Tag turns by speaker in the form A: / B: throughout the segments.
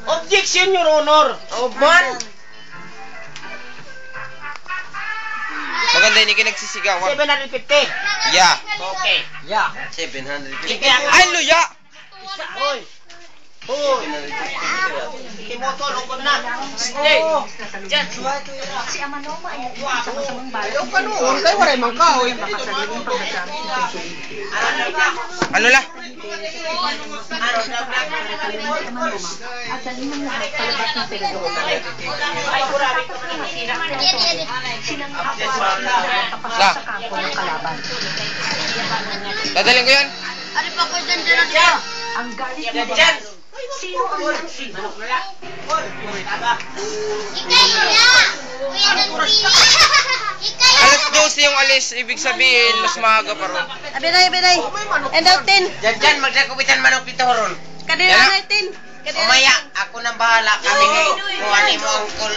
A: Objection, Your Honor.
B: Oban. Maganda, hindi ka nagsisigawan.
A: 750.
B: Yeah.
A: Okay.
C: Yeah.
B: 750. Ay, luya!
A: Isa, hoy. Hoy. Timotol, ukod na. Stay. Diyan.
D: Si Amanoma ay sama-samang bayan.
C: Ayaw ka noon. Kayo waray mang kahoy.
B: Ano la?
D: At dalinang lahat palabas ng senador.
A: Ay, kurami ko na
D: Silang kapwa kapag sa kampo ng kalaban.
B: Dadaling ko yan?
D: Ang galit na ba?
A: Diyan.
D: Sino ang nagsino?
B: Alas 12 yung alis, ibig sabihin, mas maaga pa ron.
E: Abiday. Endautin.
C: Diyan, magsakupitan manok dito ron.
E: Kadira
B: Yan.
E: natin.
C: Umaya, ako nang bahala. Kami ngayon. Kung ano mo ang kul.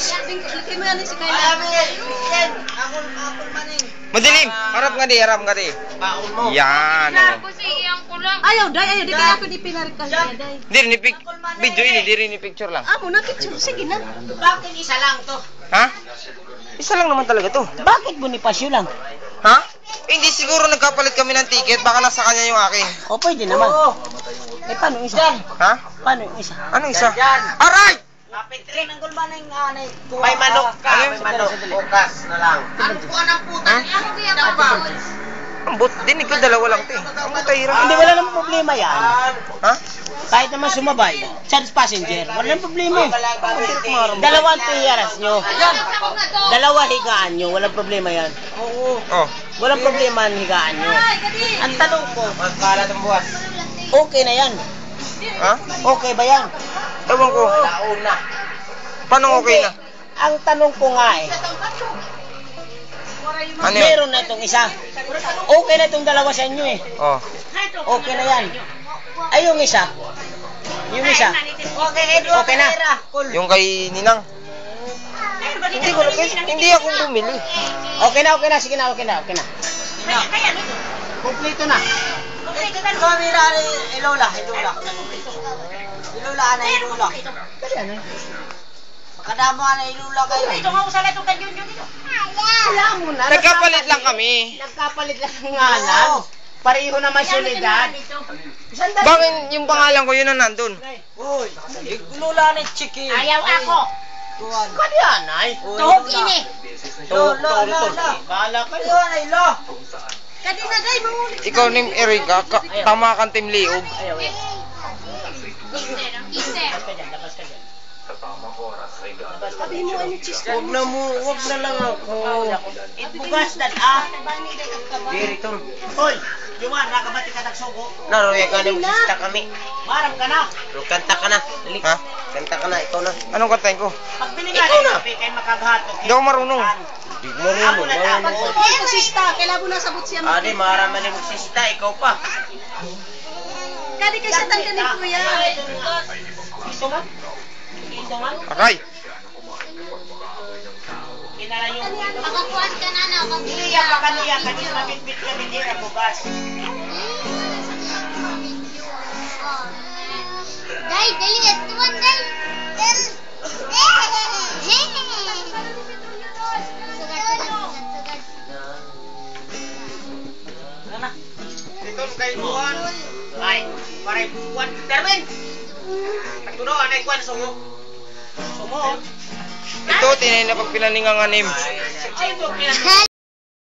E: Lagi mo yan si Kayla.
B: Madilim! Harap nga di.
C: Baon mo.
B: Yan, o.
E: Ayaw, day. Di kaya ako di pinarikas niya, day.
B: Di rin video ini, di rin picture lang.
E: Amo na picture. Sige na.
A: Bakit isa lang to?
B: Ha? Isa lang naman talaga to.
A: Bakit Bonifacio lang?
B: Ha? Hindi siguro nagkapalit kami ng ticket, baka nasa kanya yung akin.
A: O, pwede naman. Eh, paano yung isa?
B: Ha?
A: Paano yung isa?
B: Ano isa? Aray!
C: May manok ka.
B: Ano
C: May manok. Bukas na lang.
B: Ang but, dinig ko dalawa lang to eh. Ang butahira.
A: Hindi, wala namang problema yan.
B: Ha?
A: Kahit naman sumabay, charge passenger, wala namang problema. Dalawa ang tiyaras nyo. Dalawa higaan nyo, walang problema yan.
B: Oh.
A: Walang problema ang higaan nyo. Ang tanong ko,
C: Magkala ng buwas.
A: okay na yan.
B: Ha?
A: Okay ba yan?
B: Ewan ko.
C: Launa.
B: Paano okay na?
A: Ang tanong ko nga eh,
B: Ano yun?
A: meron na itong isa. Okay na itong dalawa sa inyo eh.
B: Oh.
A: Okay na yan. Ay, yung isa. Yung isa. Okay na.
B: Yung kay Ninang. Hindi ako bumili.
A: Okay na. Sige na, okay na. Kompleto na.
C: Kamera ni Ilola. Ilola na Ilola. Makadamo na Ilola kayo.
A: Alam mo na.
B: Nagkapalit lang kami.
A: Nagkapalit lang ng ngalan. Pareho naman syudad.
B: Bakit yung pangalan ko yun na nandun?
C: Uy, Ilola na chicken.
D: Ayaw ako.
A: Kanyan ay.
D: Tuhog ini.
A: Bahala kayo.
C: Ilo.
E: Kadina, day. Mahuli.
B: Ikaw ni Erika, tama kang Team Liog.
A: Ayaw. Labas ka dyan.
E: Sabihin mo ano cheese.
C: Huwag na lang ako.
A: Ibugas dan ah.
C: Diri to.
A: Hoy, Juan, nakabati ka nagsugo.
C: Naroya ka na magsista kami.
A: Maram ka na.
C: Kanta ka na. Dali.
B: Ha?
C: Kanta ka na. Ikaw na.
B: Anong kantahin ko?
A: Pag binigyan ng kape kay makaghato.
B: Hindi ako marunong.
C: Di mo rin mo.
E: Pag-uwi ko sista, kailangan mo na sabot siya.
C: Adi, maraman yung magsista. Ikaw pa.
E: Kadi ka siya tanggan ni Kuya.
A: Ito man.
B: Aray!
A: Kinala yung
D: Makakuan ka na na.
A: Iliya pa kaniya. Kanina mabitbit ka bindira bugas.
D: Day, dali. Tuwan, day.
A: Ito kay Juan. Ay, paray Juan. Darwin! Pagtudo, anay Juan, sumo. Sumo.
B: Ito, tinay na pagpinaningang anim.
A: Ay, ito,